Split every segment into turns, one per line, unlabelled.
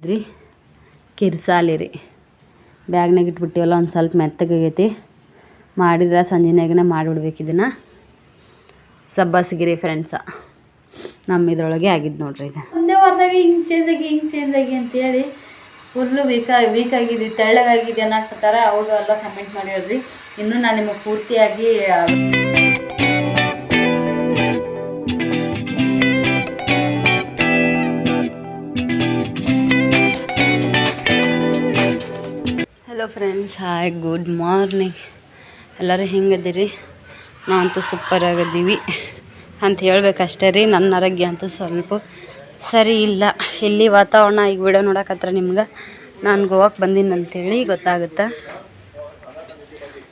ಮಾಡಿದ್ರಿ ಕಿರ್ಸಾಲಿ ರೀ. ಬ್ಯಾಗ್ನಾಗ ಇಟ್ಬಿಟ್ಟಿವಲ್ಲ, ಒಂದು ಸ್ವಲ್ಪ ಮೆತ್ತಗಾಗೈತಿ. ಮಾಡಿದ್ರೆ ಸಂಜೆನಾಗನ ಮಾಡಿಬಿಡ್ಬೇಕು ಇದನ್ನು. ಸಬ್ಬಸ್ಗಿರಿ ಫ್ರೆಂಡ್ಸ ನಮ್ಮ ಇದ್ರೊಳಗೆ ಆಗಿದ್ದು ನೋಡ್ರಿ. ಇದು ಒಂದೇ ವಾರದಾಗ ಹಿಂಗೆ ಚೇಂಜ್ ಆಗಿ ಅಂತೇಳಿ ಫುಲ್ಲು ವೀಕ್ ಆಗಿದ್ದು, ತೆಳ್ಳಗಾಗಿದೆ ಅನ್ನಕ್ತಾರೆ. ಅವರು ಎಲ್ಲ ಕಮೆಂಟ್ ಮಾಡಿ ಹೇಳ್ರಿ. ಇನ್ನೂ ನಾನು ನಿಮಗೆ ಪೂರ್ತಿಯಾಗಿ hello friends, hi, good morning. ಎಲ್ಲರೂ ಹೆಂಗದಿರಿ? ನಾವಂತೂ ಸೂಪರ್ ಆಗಿದ್ದೀವಿ ಅಂತ ಹೇಳ್ಬೇಕಷ್ಟೇ ರೀ. ನನ್ನ ಆರೋಗ್ಯ ಅಂತೂ ಸ್ವಲ್ಪ ಸರಿ ಇಲ್ಲ. ಇಲ್ಲಿ ವಾತಾವರಣ ಈಗ ವಿಡಿಯೋ ನೋಡಕತ್ರ ನಿಮ್ಗೆ ನಾನು ಗೋವಾಕ್ಕೆ ಬಂದೀನಿ ಅಂಥೇಳಿ ಗೊತ್ತಾಗುತ್ತೆ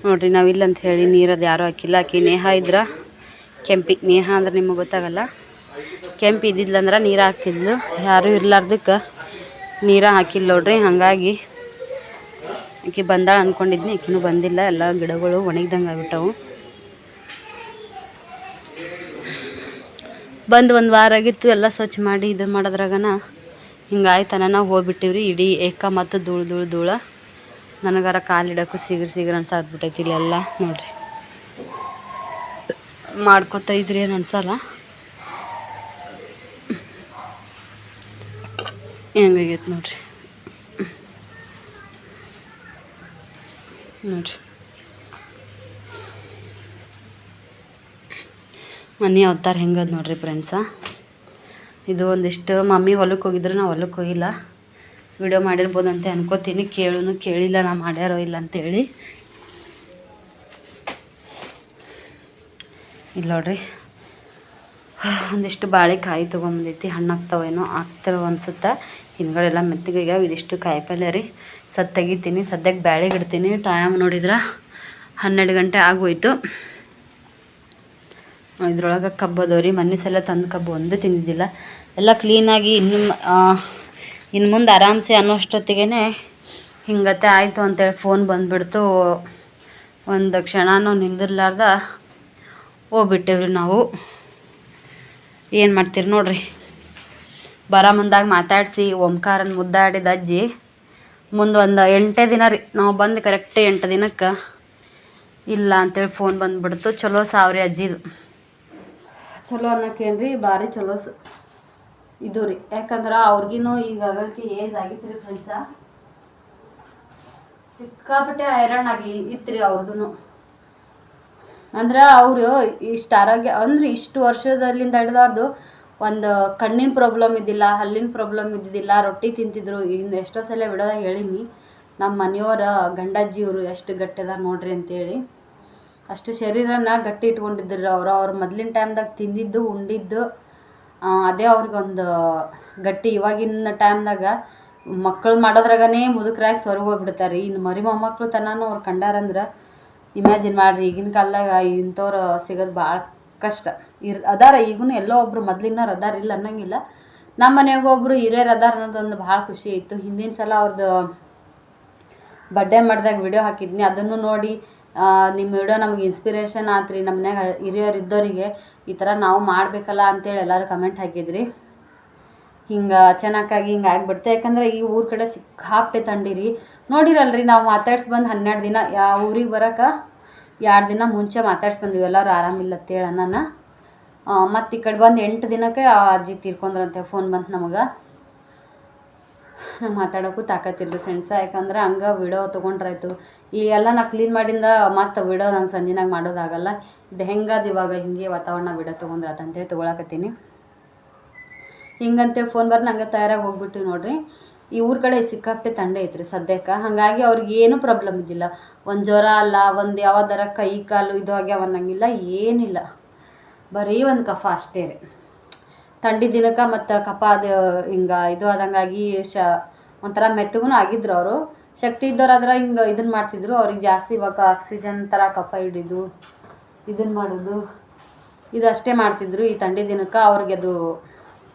ನೋಡಿರಿ. ನಾವಿಲ್ಲ ಅಂತ ಹೇಳಿ ನೀರದು ಯಾರೂ ಹಾಕಿಲ್ಲ. ಆಕಿ ನೇಹ ಇದ್ರೆ ಕೆಂಪಿ, ನೇಹ ಅಂದ್ರೆ ನಿಮಗೆ ಗೊತ್ತಾಗಲ್ಲ. ಕೆಂಪಿ ಇದ್ದಿದ್ಲಂದ್ರೆ ನೀರು ಹಾಕ್ತಿದ್ಲು. ಯಾರೂ ಇರ್ಲಾರ್ದಕ್ಕೆ ನೀರು ಹಾಕಿಲ್ಲ ನೋಡ್ರಿ. ಹಾಗಾಗಿ ಆಕೆ ಬಂದಾಳ ಅಂದ್ಕೊಂಡಿದ್ನಿ, ಆಕಿನೂ ಬಂದಿಲ್ಲ. ಎಲ್ಲ ಗಿಡಗಳು ಒಣಗಿದಂಗೆ ಆಗ್ಬಿಟ್ಟವು. ಬಂದು ಒಂದು ವಾರ ಆಗಿತ್ತು. ಎಲ್ಲ ಸ್ವಚ್ಛ ಮಾಡಿ ಇದು ಮಾಡೋದ್ರಾಗನ ಹಿಂಗಾಯ್ತನ ನಾವು ಹೋಗ್ಬಿಟ್ಟಿವ್ರಿ. ಇಡೀ ಏಕ ಮತ್ತು ಧೂಳು ನನಗಾರ ಕಾಲಿಡೋಕ್ಕೂ ಸಿಗ್ರ ಅನ್ಸಾದ್ಬಿಟ್ಟೈತಿ. ಇಲ್ಲೆಲ್ಲ ನೋಡ್ರಿ ಮಾಡ್ಕೊತ ಇದ್ರಿ ಏನು ಅನ್ಸಲ್ಲ. ಹೆಂಗಾಗೈತೆ ನೋಡ್ರಿ ಮನೆ ಅವತಾರ ಹೆಂಗದ ನೋಡ್ರಿ ಫ್ರೆಂಡ್ಸ. ಇದು ಒಂದಿಷ್ಟು ಮಮ್ಮಿ ಹೊಲಕ್ಕೆ ಹೋಗಿದ್ರು, ನಾವು ಹೊಲಕ್ಕೆ ಹೋಗಿಲ್ಲ. ವಿಡಿಯೋ ಮಾಡಿರ್ಬೋದು ಅಂತ ಅನ್ಕೋತೀನಿ. ಕೇಳಿಲ್ಲ ನಾ ಮಾಡ್ಯಾರೋ ಇಲ್ಲ ಅಂತೇಳಿ. ಇಲ್ಲ ನೋಡ್ರಿ, ಒಂದಿಷ್ಟು ಬಾಳೆಕಾಯಿ ತೊಗೊಂಬಂದೈತಿ. ಹಣ್ಣಾಗ್ತಾವೇನೋ ಆಗ್ತಾರೋ ಅನ್ಸುತ್ತೆ. ಹಿಂದ್ಗಡೆಲ್ಲ ಮೆತ್ತಗಾಗ್ಯಾವ. ಇದಿಷ್ಟು ಕಾಯಿಪಲ್ಯ ರೀ. ತೆಗಿತೀನಿ. ಸದ್ಯಕ್ಕೆ ಬ್ಯಾಳೆಗೆ ಇಡ್ತೀನಿ. ಟೈಮ್ ನೋಡಿದ್ರೆ 12 ಗಂಟೆ ಆಗೋಯ್ತು. ಇದ್ರೊಳಗೆ ಕಬ್ಬು ಅದಾವ್ರಿ. ಮೊನ್ನೆ ಸಲ ತಂದು ಕಬ್ಬು ಒಂದೇ ತಿಂದಿದ್ದಿಲ್ಲ. ಎಲ್ಲ ಕ್ಲೀನಾಗಿ ಇನ್ನು ಮುಂದೆ ಆರಾಮ್ಸೆ ಅನ್ನೋಷ್ಟೊತ್ತಿಗೆ ಹಿಂಗತ್ತೆ ಆಯಿತು ಅಂತೇಳಿ ಫೋನ್ ಬಂದುಬಿಡ್ತು. ಒಂದು ಕ್ಷಣನೂ ನಿಂದಿರ್ಲಾರ್ದ ಹೋಗ್ಬಿಟ್ಟೇವ್ರಿ ನಾವು. ಏನು ಮಾಡ್ತೀರಿ ನೋಡ್ರಿ. ಬರೋ ಮುಂದಾಗ ಮಾತಾಡಿಸಿ ಓಂಕಾರನ ಮುದ್ದಾಡಿದ ಅಜ್ಜಿ ಮುಂದೆ ಒಂದು 8 ದಿನ ರೀ. ನಾವು ಬಂದು ಕರೆಕ್ಟ್ 8 ದಿನಕ್ಕೆ ಇಲ್ಲ ಅಂತೇಳಿ ಫೋನ್ ಬಂದುಬಿಡ್ತು. ಚಲೋ ಸಾವ್ರಿ ಅಜ್ಜಿದು. ಚಲೋ ಅನ್ನೋಕೇನ್ರಿ, ಭಾರಿ ಚಲೋ ಇದು ರೀ. ಯಾಕಂದ್ರೆ ಅವ್ರಿಗಿನ್ನೂ ಈಗ ಆಗಕ್ಕೆ ಏಜ್ ಆಗಿತ್ತು ರೀ ಫ್ರೆಂಡ್ಸ. ಸಿಕ್ಕಾಪಟ್ಟೆ ಹೈರಾಣಾಗಿ ಇತ್ತು ಅವ್ರದ್ದು. ಅಂದ್ರೆ ಅವರು ಇಷ್ಟು ಆರೋಗ್ಯ ಅಂದ್ರೆ ಇಷ್ಟು ವರ್ಷದಲ್ಲಿಂದ ಹಿಡ್ದಾರ್ದು ಒಂದು ಕಣ್ಣಿನ ಪ್ರಾಬ್ಲಮ್ ಇದ್ದಿಲ್ಲ, ಹಲ್ಲಿನ ಪ್ರಾಬ್ಲಮ್ ಇದ್ದಿದ್ದಿಲ್ಲ. ರೊಟ್ಟಿ ತಿಂತಿದ್ರು. ಇನ್ನು ಎಷ್ಟೋ ಸಲ ಬಿಡೋದಾಗ ಹೇಳಿನಿ, ನಮ್ಮ ಮನೆಯವರ ಗಂಡಜ್ಜಿಯವರು ಎಷ್ಟು ಗಟ್ಟಿ ಅದ ನೋಡ್ರಿ ಅಂತೇಳಿ. ಅಷ್ಟು ಶರೀರನ ಗಟ್ಟಿ ಇಟ್ಕೊಂಡಿದ್ರು ಅವ್ರ ಮೊದಲಿನ ಟೈಮ್ದಾಗ ತಿಂದಿದ್ದು ಉಂಡಿದ್ದು ಅದೇ ಅವ್ರಿಗೊಂದು ಗಟ್ಟಿ. ಇವಾಗಿನ ಟೈಮ್ದಾಗ ಮಕ್ಕಳು ಮಾಡೋದ್ರಾಗನೇ ಮುದುಕರಾಗಿ ಸ್ವರ್ಗ ಹೋಗ್ಬಿಡ್ತಾರೆ. ಇನ್ನು ಮರಿ ಮೊಮ್ಮಕ್ಕಳು ತನೂ ಅವ್ರು ಕಂಡಾರಂದ್ರೆ ಇಮ್ಯಾಜಿನ್ ಮಾಡಿರಿ. ಈಗಿನ ಕಾಲದಾಗ ಇಂಥವ್ರು ಸಿಗೋದು ಭಾಳ ಕಷ್ಟ. ಅದಾರ ಈಗೂ ಎಲ್ಲೋ ಒಬ್ರು ಮೊದಲಿನವ್ರು ಅದಾರ, ಇಲ್ಲ ಅನ್ನಂಗಿಲ್ಲ. ನಮ್ಮ ಮನೆಯಾಗ ಒಬ್ಬರು ಹಿರಿಯರು ಅದಾರ ಅನ್ನೋದೊಂದು ಭಾಳ ಖುಷಿ ಇತ್ತು. ಹಿಂದಿನ ಸಲ ಅವ್ರದ್ದು ಬರ್ಡೇ ಮಾಡಿದಾಗ ವಿಡಿಯೋ ಹಾಕಿದ್ನಿ. ಅದನ್ನು ನೋಡಿ ನಿಮ್ಮ ವಿಡಿಯೋ ನಮಗೆ ಇನ್ಸ್ಪಿರೇಷನ್ ಆತ್ರಿ. ನಮ್ಮ ಮನ್ಯಾಗ ಹಿರಿಯರು ಇದ್ದವರಿಗೆ ಈ ಥರ ನಾವು ಮಾಡಬೇಕಲ್ಲ ಅಂತೇಳಿ ಎಲ್ಲರೂ ಕಮೆಂಟ್ ಹಾಕಿದ್ರಿ. ಹಿಂಗೆ ಚೆನ್ನಾಗಿ ಹಿಂಗೆ ಆಗಿಬಿಡ್ತೆ. ಯಾಕಂದ್ರೆ ಈ ಊರ ಕಡೆ ಸಿಕ್ಕಾಪಟ್ಟೆ ತಂಡಿರಿ. ನೋಡಿರಲ್ರಿ, ನಾವು ಮಾತಾಡ್ಸಿ ಬಂದು 12 ದಿನ. ಊರಿಗೆ ಬರೋಕೆ 2 ದಿನ ಮುಂಚೆ ಮಾತಾಡ್ಸಿ ಬಂದಿವಿ ಎಲ್ಲರೂ ಆರಾಮಿಲ್ಲ ಅಂತೇಳಿ ನಾನು. ಮತ್ತು ಈ ಕಡೆ ಬಂದು 8 ದಿನಕ್ಕೆ ಆ ಅಜ್ಜಿ ತೀರ್ಕೊಂಡ್ರಂತೆ. ಫೋನ್ ಬಂತು ನಮಗೆ. ಮಾತಾಡೋಕ್ಕೂ ತಾಕತ್ತಿಲ್ರಿ ಫ್ರೆಂಡ್ಸ. ಯಾಕಂದ್ರೆ ಹಂಗೆ ವಿಡಿಯೋ ತೊಗೊಂಡ್ರಾಯ್ತು. ಈ ಎಲ್ಲ ನಾ ಕ್ಲೀನ್ ಮಾಡಿಂದ ಮತ್ತು ವಿಡಿಯೋ ನಂಗೆ ಸಂಜೆನಾಗ ಮಾಡೋದಾಗಲ್ಲ. ಇದು ಹೆಂಗದು ಇವಾಗ ಹಿಂಗೆ ವಾತಾವರಣ ವಿಡಿಯೋ ತೊಗೊಂಡ್ರಾತಂತೇಳಿ ತೊಗೊಳಕತ್ತೀನಿ. ಹಿಂಗಂತೇಳಿ ಫೋನ್ ಬರ್ದು ನಂಗೆ ತಯಾರಾಗಿ ಹೋಗ್ಬಿಟ್ಟು ನೋಡ್ರಿ. ಈ ಊರ ಕಡೆ ಸಿಕ್ಕಾಪಟ್ಟೆ ತಂಡೆ ಐತ್ರಿ ಸದ್ಯಕ್ಕೆ. ಹಾಗಾಗಿ ಅವ್ರಿಗೆ ಏನೂ ಪ್ರಾಬ್ಲಮ್ ಇದ್ದಿಲ್ಲ. ಒಂದು ಜ್ವರ ಅಲ್ಲ, ಒಂದು ಯಾವ್ದಾರ ಕೈ ಕಾಲು ಇದು ಆಗ್ಯಾವ ಅನ್ನಂಗಿಲ್ಲ, ಏನಿಲ್ಲ. ಬರೀ ಒಂದು ಕಫ ಅಷ್ಟೇ ರೀ. ಥಂಡಿ ದಿನಕ್ಕೆ ಮತ್ತು ಕಫ ಅದು ಹಿಂಗೆ ಇದು ಆದಂಗಾಗಿ ಒಂಥರ ಮೆತ್ತಗೂ ಆಗಿದ್ರು. ಅವರು ಶಕ್ತಿ ಇದ್ದವ್ರಾದ್ರೆ ಹಿಂಗೆ ಇದನ್ನು ಮಾಡ್ತಿದ್ರು. ಅವ್ರಿಗೆ ಜಾಸ್ತಿ ಇವಾಗ ಆಕ್ಸಿಜನ್ ಥರ ಕಫ ಹಿಡಿದು ಇದನ್ನು ಮಾಡೋದು ಇದು ಅಷ್ಟೇ ಮಾಡ್ತಿದ್ರು. ಈ ಥಂಡಿ ದಿನಕ್ಕೆ ಅವ್ರಿಗೆ ಅದು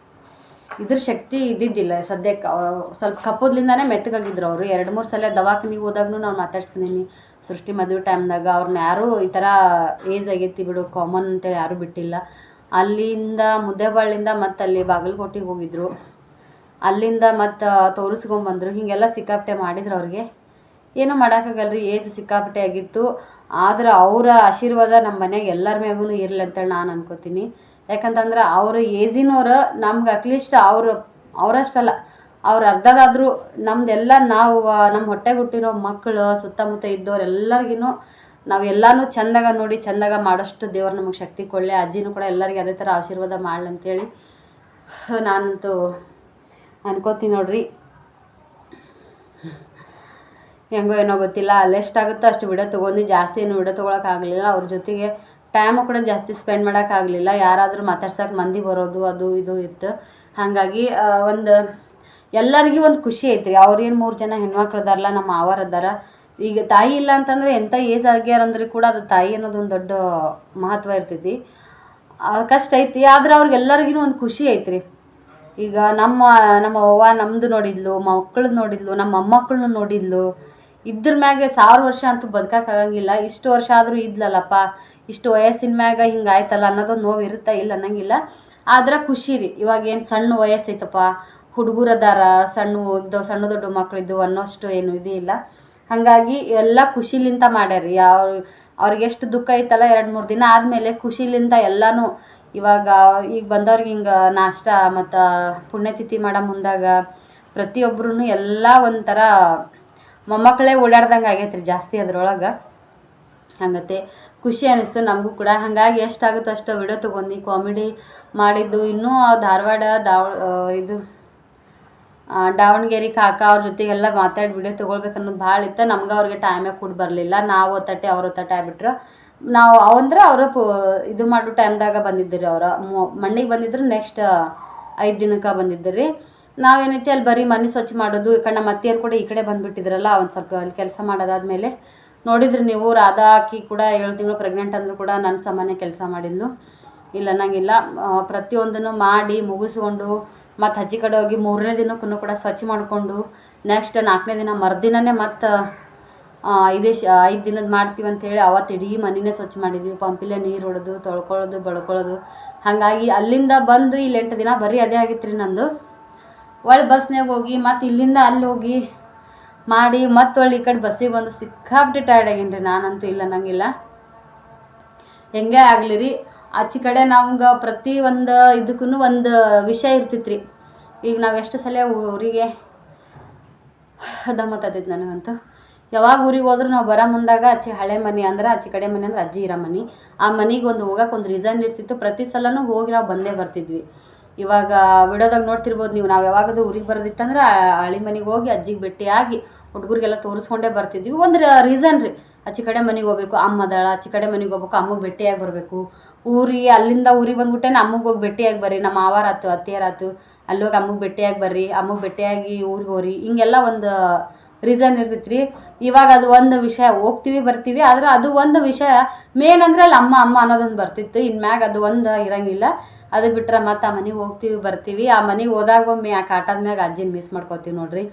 ಇದ್ರ ಶಕ್ತಿ ಇದ್ದಿದ್ದಿಲ್ಲ ಸದ್ಯಕ್ಕೆ. ಸ್ವಲ್ಪ ಕಪ್ಪದ್ಲಿಂದಾನೇ ಮೆತ್ತಗಾಗಿದ್ರು ಅವರು. 2-3 ಸಲ ದವಾಖಾನಿಗೆ ಹೋದಾಗೂ ನಾವು ಮಾತಾಡ್ಸ್ಕೊಂಡೀನಿ. ಸೃಷ್ಟಿ ಮದುವೆ ಟೈಮ್ದಾಗ ಅವ್ರನ್ನ ಯಾರೂ ಈ ಥರ ಏಜ್ ಆಗೈತಿ ಬಿಡು ಕಾಮನ್ ಅಂತೇಳಿ ಯಾರೂ ಬಿಟ್ಟಿಲ್ಲ. ಅಲ್ಲಿಂದ ಮುದ್ದೇಬಾಳಿಂದ ಮತ್ತು ಅಲ್ಲಿ ಬಾಗಲಕೋಟೆಗೆ ಹೋಗಿದ್ರು. ಅಲ್ಲಿಂದ ಮತ್ತು ತೋರಿಸ್ಕೊಂಬಂದರು. ಹೀಗೆಲ್ಲ ಸಿಕ್ಕಾಪಟ್ಟೆ ಮಾಡಿದ್ರು ಅವ್ರಿಗೆ. ಏನೂ ಮಾಡೋಕ್ಕಾಗಲ್ಲ ರೀ, ಏಜ್ ಸಿಕ್ಕಾಪಟ್ಟೆ ಆಗಿತ್ತು. ಆದ್ರೆ ಅವರ ಆಶೀರ್ವಾದ ನಮ್ಮ ಮನೆಯಾಗ ಎಲ್ಲರ ಮ್ಯಾಗೂ ಇರಲಿ ಅಂತೇಳಿ ನಾನು ಅನ್ಕೋತೀನಿ. ಯಾಕಂತಂದ್ರೆ ಅವ್ರ ಏಜಿನವ್ರು ನಮ್ಗೆ ಅಟ್ಲೀಸ್ಟ್ ಅವರಷ್ಟಲ್ಲ, ಅವ್ರು ಅರ್ಧದಾದರೂ ನಮ್ದೆಲ್ಲ ನಾವು ನಮ್ಮ ಹೊಟ್ಟೆಗೆ ಹುಟ್ಟಿರೋ ಮಕ್ಕಳು ಸುತ್ತಮುತ್ತ ಇದ್ದವ್ರು ಎಲ್ಲರಿಗೂ ನಾವೆಲ್ಲನೂ ಚೆಂದಾಗ ನೋಡಿ ಚೆಂದಾಗ ಮಾಡೋಷ್ಟು ದೇವ್ರು ನಮಗೆ ಶಕ್ತಿ ಕೊಡಲಿ. ಅಜ್ಜಿನೂ ಕೂಡ ಎಲ್ಲರಿಗೆ ಅದೇ ಥರ ಆಶೀರ್ವಾದ ಮಾಡಲಿ ಅಂತೇಳಿ ನಾನಂತೂ ಅನ್ಕೋತೀನಿ ನೋಡ್ರಿ. ಹೆಂಗೋ ಏನೋ ಗೊತ್ತಿಲ್ಲ, ಅಲ್ಲೆಷ್ಟಾಗುತ್ತೋ ಅಷ್ಟು ವಿಡಿಯೋ ತೊಗೊಂಡು ಜಾಸ್ತಿ ಏನು ವಿಡಿಯೋ ತೊಗೊಳಕ್ಕಾಗಲಿಲ್ಲ. ಅವ್ರ ಜೊತೆಗೆ ಟೈಮು ಕೂಡ ಜಾಸ್ತಿ ಸ್ಪೆಂಡ್ ಮಾಡೋಕ್ಕಾಗಲಿಲ್ಲ. ಯಾರಾದರೂ ಮಾತಾಡ್ಸೋಕೆ ಮಂದಿ ಬರೋದು ಅದು ಇದು ಇತ್ತು. ಹಾಗಾಗಿ ಎಲ್ಲರಿಗೂ ಒಂದು ಖುಷಿ ಐತ್ರಿ. ಅವ್ರೇನು 3 ಜನ ಹೆಣ್ಮಕ್ಳು ಅದಾರಲ್ಲ, ನಮ್ಮ ಮಾವರು ಅದಾರ. ಈಗ ತಾಯಿ ಇಲ್ಲ ಅಂತಂದರೆ ಎಂಥ ಏಜ್ ಆಗ್ಯಾರಂದ್ರೆ ಕೂಡ ಅದು ತಾಯಿ ಅನ್ನೋದೊಂದು ದೊಡ್ಡ ಮಹತ್ವ ಇರ್ತೈತಿ. ಕಷ್ಟ ಐತಿ, ಆದ್ರೆ ಅವ್ರಿಗೆಲ್ಲರಿಗೂ ಒಂದು ಖುಷಿ ಐತ್ರಿ. ಈಗ ನಮ್ಮ ಅವ್ವ ನಮ್ಮದು ನೋಡಿದ್ಲು, ಮಕ್ಕಳದ್ದು ನೋಡಿದ್ಲು, ನಮ್ಮ ಮೊಮ್ಮಕ್ಕಳನ್ನು ನೋಡಿದ್ಲು. ಇದ್ರ ಮ್ಯಾಗೆ 1000 ವರ್ಷ ಅಂತೂ ಬದುಕೋಕ್ಕಾಗಂಗಿಲ್ಲ. ಇಷ್ಟು ವರ್ಷ ಆದರೂ ಇದ್ಲಲ್ಲಪ್ಪ, ಇಷ್ಟು ವಯಸ್ಸಿನ ಮ್ಯಾಗ ಹಿಂಗಾಯ್ತಲ್ಲ ಅನ್ನೋದೊಂದು ನೋವು ಇರುತ್ತೆ, ಇಲ್ಲ ಅನ್ನಂಗಿಲ್ಲ. ಆದ್ರೆ ಖುಷಿ ರೀ. ಇವಾಗ ಏನು ಸಣ್ಣ ವಯಸ್ಸೈತಪ್ಪ, ಹುಡುಗರು ಅದಾರ, ಸಣ್ಣ ದೊಡ್ಡ ಮಕ್ಕಳಿದ್ದು ಅನ್ನೋಷ್ಟು ಏನು ಇದೇ ಇಲ್ಲ. ಹಾಗಾಗಿ ಎಲ್ಲ ಖುಷಿಲಿಂತ ಮಾಡ್ಯಾರ. ಅವ್ರಿಗೆ ಎಷ್ಟು ದುಃಖ ಐತಲ್ಲ 2-3 ದಿನ ಆದಮೇಲೆ ಖುಷಿಲಿಂತ ಎಲ್ಲನೂ ಇವಾಗ ಈಗ ಬಂದವ್ರಿಗೆ ಹಿಂಗೆ ನಾಷ್ಟ ಮತ್ತು ಪುಣ್ಯತಿಥಿ ಮಾಡೋ ಮುಂದಾಗ ಪ್ರತಿಯೊಬ್ಬರೂ ಎಲ್ಲ ಒಂಥರ ಮೊಮ್ಮಕ್ಕಳೇ ಓಡಾಡ್ದಂಗೆ ಆಗೈತೆ ರೀ ಜಾಸ್ತಿ ಅದ್ರೊಳಗೆ. ಹಂಗತ್ತೆ ಖುಷಿ ಅನ್ನಿಸ್ತು ನಮಗೂ ಕೂಡ. ಹಾಗಾಗಿ ಎಷ್ಟಾಗುತ್ತೋ ಅಷ್ಟು ವಿಡಿಯೋ ತೊಗೊಂಡು ಕಾಮಿಡಿ ಮಾಡಿದ್ದು. ಇನ್ನೂ ಧಾರವಾಡ ದಾವಣಗೆರೆ ಕಾಕ ಅವ್ರ ಜೊತೆಗೆಲ್ಲ ಮಾತಾಡಿ ವಿಡಿಯೋ ತೊಗೊಳ್ಬೇಕನ್ನೋದು ಭಾಳ ಇತ್ತು. ನಮ್ಗೆ ಅವ್ರಿಗೆ ಟೈಮೇ ಕೂಡ ಬರಲಿಲ್ಲ. ನಾವು ಹೊತ್ತಟ್ಟೆ ಅವ್ರ ಹೊತ್ತಟ್ಟೆ ಆಗ್ಬಿಟ್ರು. ನಾವು ಅವರು ಇದು ಮಾಡೋ ಟೈಮ್ದಾಗ ಬಂದಿದ್ದರು. ಮಣ್ಣಿಗೆ ಬಂದಿದ್ರು, ನೆಕ್ಸ್ಟ್ 5 ದಿನಕ್ಕೆ ಬಂದಿದ್ದರು ರೀ. ನಾವೇನೈತಿ ಅಲ್ಲಿ ಬರೀ ಮನೆ ಸ್ವಚ್ಛ ಮಾಡೋದು. ಈ ಕಡೆ ನಮ್ಮ ಅತ್ತೆಯರು ಕೂಡ ಈ ಕಡೆ ಬಂದುಬಿಟ್ಟಿದ್ರಲ್ಲ, ಒಂದು ಸ್ವಲ್ಪ ಅಲ್ಲಿ ಕೆಲಸ ಮಾಡೋದಾದ್ಮೇಲೆ ನೋಡಿದ್ರಿ ನೀವು. ರಾಧಾ ಆಕಿ ಕೂಡ 7 ತಿಂಗಳು ಪ್ರೆಗ್ನೆಂಟ್ ಅಂದರೂ ಕೂಡ ನನ್ನ ಸಾಮಾನ್ಯ ಕೆಲಸ ಮಾಡಿದ್ಲು, ಇಲ್ಲ ಅನ್ನಂಗಿಲ್ಲ. ಪ್ರತಿಯೊಂದನ್ನು ಮಾಡಿ ಮುಗಿಸ್ಕೊಂಡು ಮತ್ತು ಹಚ್ಚಿ ಕಡೆ ಹೋಗಿ 3ನೇ ದಿನಕ್ಕೂ ಕೂಡ ಸ್ವಚ್ಛ ಮಾಡಿಕೊಂಡು ನೆಕ್ಸ್ಟ್ 4ನೇ ದಿನ ಮರುದಿನನೇ ಮತ್ತು 5 ದಿನದ ಮಾಡ್ತೀವಿ ಅಂಥೇಳಿ ಅವತ್ತು ಇಡೀ ಮನೆಯೇ ಸ್ವಚ್ಛ ಮಾಡಿದ್ವಿ. ಪಂಪಿಲೆ ನೀರು ಹೊಡೆದು ತೊಳ್ಕೊಳ್ಳೋದು ಬಳ್ಕೊಳ್ಳೋದು. ಹಾಗಾಗಿ ಅಲ್ಲಿಂದ ಬಂದು ಇಲ್ಲಿ 8 ದಿನ ಬರೀ ಅದೇ ಆಗಿತ್ತು ರೀ ನಂದು. ಒಳ್ಳೆ ಬಸ್ನಾಗ ಹೋಗಿ ಮತ್ತು ಇಲ್ಲಿಂದ ಅಲ್ಲಿ ಹೋಗಿ ಮಾಡಿ ಮತ್ತು ಒಳ್ಳೆ ಈ ಕಡೆ ಬಸ್ಸಿಗೆ ಬಂದು ಸಿಕ್ಕಾಬಿಟ್ಟು ಟೈರ್ಡ್ ಆಗೀನಿ ರೀ ನಾನಂತೂ, ಇಲ್ಲ ಅನ್ನಂಗಿಲ್ಲ. ಹೆಂಗೆ ಆಗಲಿ ರೀ, ಆಚೆ ಕಡೆ ನಮ್ಗೆ ಪ್ರತಿ ಒಂದು ಇದಕ್ಕೂ ಒಂದು ವಿಷಯ ಇರ್ತಿತ್ತು ರೀ. ಈಗ ನಾವು ಎಷ್ಟು ಸಲ ಊರಿಗೆ ದಮ್ಮತ್ತೈತಿ ನನಗಂತೂ. ಯಾವಾಗ ಊರಿಗೆ ಹೋದ್ರೂ ನಾವು ಬರೋ ಮುಂದಾಗ ಹಳೆ ಮನೆ ಅಂದ್ರೆ ಆಚೆ ಕಡೆ ಮನೆ ಅಂದ್ರೆ ಅಜ್ಜಿ ಇರೋ ಮನೆ, ಆ ಮನೆಗೆ ಹೋಗೋಕೆ ಒಂದು ರೀಸನ್ ಇರ್ತಿತ್ತು. ಪ್ರತಿ ಸಲನೂ ಹೋಗಿ ನಾವು ಬಂದೇ ಬರ್ತಿದ್ವಿ. ಇವಾಗ ವಿಡಿಯೋದಾಗ ನೋಡ್ತಿರ್ಬೋದು ನೀವು, ನಾವು ಯಾವಾಗಾದ್ರೂ ಊರಿಗೆ ಬರೋದಿತ್ತಂದ್ರೆ ಹಳೆ ಮನೆಗೆ ಹೋಗಿ ಅಜ್ಜಿಗೆ ಭೇಟಿಯಾಗಿ ಹುಡುಗರಿಗೆಲ್ಲ ತೋರಿಸ್ಕೊಂಡೇ ಬರ್ತಿದ್ವಿ. ಒಂದು ರೀಸನ್ ರೀ, ಆಚೆ ಕಡೆ ಮನೆಗೆ ಹೋಗ್ಬೇಕು, ಅಮ್ಮ ಅದಾಳ, ಆಚೆ ಕಡೆ ಮನೆಗೆ ಹೋಗ್ಬೇಕು, ಅಮ್ಮಗೆ ಭೇಟಿಯಾಗಿ ಬರಬೇಕು. ಅಲ್ಲಿಂದ ಊರಿಗೆ ಬಂದ್ಬಿಟ್ಟೆ ಅಮ್ಮಗೆ ಹೋಗಿ ಭೇಟಿಯಾಗಿ ಬರ್ರಿ, ನಮ್ಮ ಮಾವಾರಾತು ಅತ್ತೆಯರಾತು ಅಲ್ಲಿ ಹೋಗಿ ಅಮ್ಮಗೆ ಭೇಟಿಯಾಗಿ ಬರ್ರಿ, ಅಮ್ಮಗೆ ಭೇಟಿಯಾಗಿ ಊರಿಗೆ ಹೋಗ್ರಿ, ಹಿಂಗೆಲ್ಲ ಒಂದು ರೀಸನ್ ಇರ್ತೈತೆ ರೀ. ಇವಾಗ ಅದು ಒಂದು ವಿಷಯ, ಹೋಗ್ತೀವಿ ಬರ್ತೀವಿ, ಆದರೆ ಅದು ಒಂದು ವಿಷಯ ಮೇನ್ ಅಂದರೆ ಅಲ್ಲಿ ಅಮ್ಮ ಅನ್ನೋದೊಂದು ಬರ್ತಿತ್ತು. ಇನ್ಮ್ಯಾಗ ಅದು ಒಂದು ಇರೋಂಗಿಲ್ಲ. ಅದು ಬಿಟ್ಟರೆ ಮತ್ತು ಆ ಮನೆಗೆ ಹೋಗ್ತೀವಿ ಬರ್ತೀವಿ. ಆ ಮನೆಗೆ ಹೋದಾಗ ಒಮ್ಮೆ ಆ ಕಾಟದ ಮ್ಯಾಗ ಅಜ್ಜಿನ ಮಿಸ್ ಮಾಡ್ಕೋತೀವಿ ನೋಡ್ರಿ.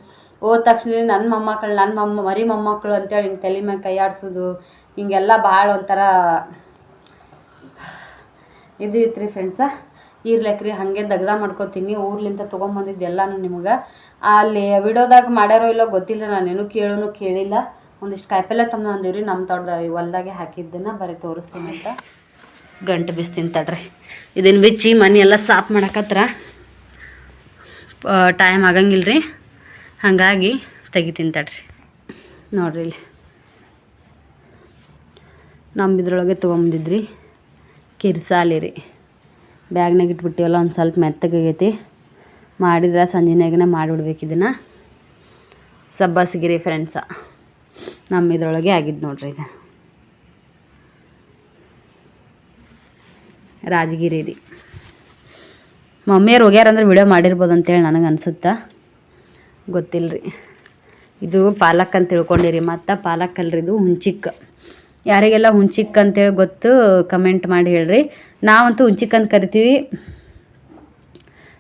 ಹೋದ ತಕ್ಷಣ ನನ್ನ ಮೊಮ್ಮಕ್ಕಳು ಮರಿ ಮೊಮ್ಮಕ್ಕಳು ಅಂತೇಳಿ ಹಿಂಗೆ ತಲೆ ಮ್ಯಾಗ ಕೈ ಆಡಿಸೋದು, ಹಿಂಗೆಲ್ಲ ಭಾಳ ಒಂಥರ ಇದು ಇತ್ತು ರೀ ಫ್ರೆಂಡ್ಸ. ಇರ್ಲಕ್ರಿ ಹಾಗೆ ದಗ್ದ ಮಾಡ್ಕೋತೀನಿ. ಊರ್ಲಿಂದ ತೊಗೊಂಬಂದಿದ್ದು ಎಲ್ಲನೂ ನಿಮ್ಗೆ ಅಲ್ಲಿ ವಿಡಿಯೋದಾಗ ಮಾಡ್ಯಾರೋ ಇಲ್ಲೋ ಗೊತ್ತಿಲ್ಲ, ನಾನೇನು ಕೇಳಿಲ್ಲ. ಒಂದಿಷ್ಟು ಕಾಯಿಪಲ್ಲೆ ತಂದಿವ್ರಿ, ನಮ್ಮ ತೋಟದ ಹೊಲ್ದಾಗೆ ಹಾಕಿದ್ದನ್ನು ಬರೀ ತೋರಿಸ್ತೀನಿ ಅಂತ ಗಂಟು ಬಿಸ್ತೀನಿ ತಡ್ರಿ. ಇದನ್ನು ಬಿಚ್ಚಿ ಮನೆ ಎಲ್ಲ ಸಾಫ್ ಮಾಡಕತ್ರ ಟೈಮ್ ಆಗಂಗಿಲ್ಲ ರೀ, ಹಾಗಾಗಿ ತೆಗಿತೀನಿ ತಡ್ರಿ. ನೋಡ್ರಿ ಇಲ್ಲಿ ನಮ್ಮ ಇದ್ರೊಳಗೆ ತೊಗೊಂಬಂದಿದ್ರಿ ಕಿರ್ಸಾಲಿ ರೀ, ಬ್ಯಾಗ್ನಾಗ ಇಟ್ಬಿಟ್ಟಿವಲ್ಲ, ಒಂದು ಸ್ವಲ್ಪ ಮೆತ್ತಗಾಗೈತಿ. ಮಾಡಿದ್ರೆ ಸಂಜೆನಾಗನೇ ಮಾಡಿಬಿಡ್ಬೇಕು ಇದನ್ನು. ಸಬ್ಬಸಿಗಿರಿ ಫ್ರೆಂಡ್ಸ, ನಮ್ಮ ಇದ್ರೊಳಗೆ ಆಗಿದ್ದು ನೋಡ್ರಿ. ಇದು ರಾಜಗಿರಿ ರೀ. ಮಮ್ಮಿಯರು ಹೋಗ್ಯಾರಂದ್ರೆ ವಿಡಿಯೋ ಮಾಡಿರ್ಬೋದು ಅಂತೇಳಿ ನನಗೆ ಅನ್ಸುತ್ತಾ, ಗೊತ್ತಿಲ್ಲ ರೀ. ಇದು ಪಾಲಕ್ ಅಂತ ತಿಳ್ಕೊಂಡಿರಿ, ಮತ್ತು ಪಾಲಕ್ಕಲ್ರಿ, ಇದು ಹುಂಚಿಕ್ಕ. ಯಾರಿಗೆಲ್ಲ ಹುಂಚಿಕ್ಕ ಅಂತೇಳಿ ಗೊತ್ತು ಕಮೆಂಟ್ ಮಾಡಿ ಹೇಳ್ರಿ. ನಾವಂತೂ ಹುಂಚಿಕ್ಕ ಅಂತ ಕರಿತೀವಿ.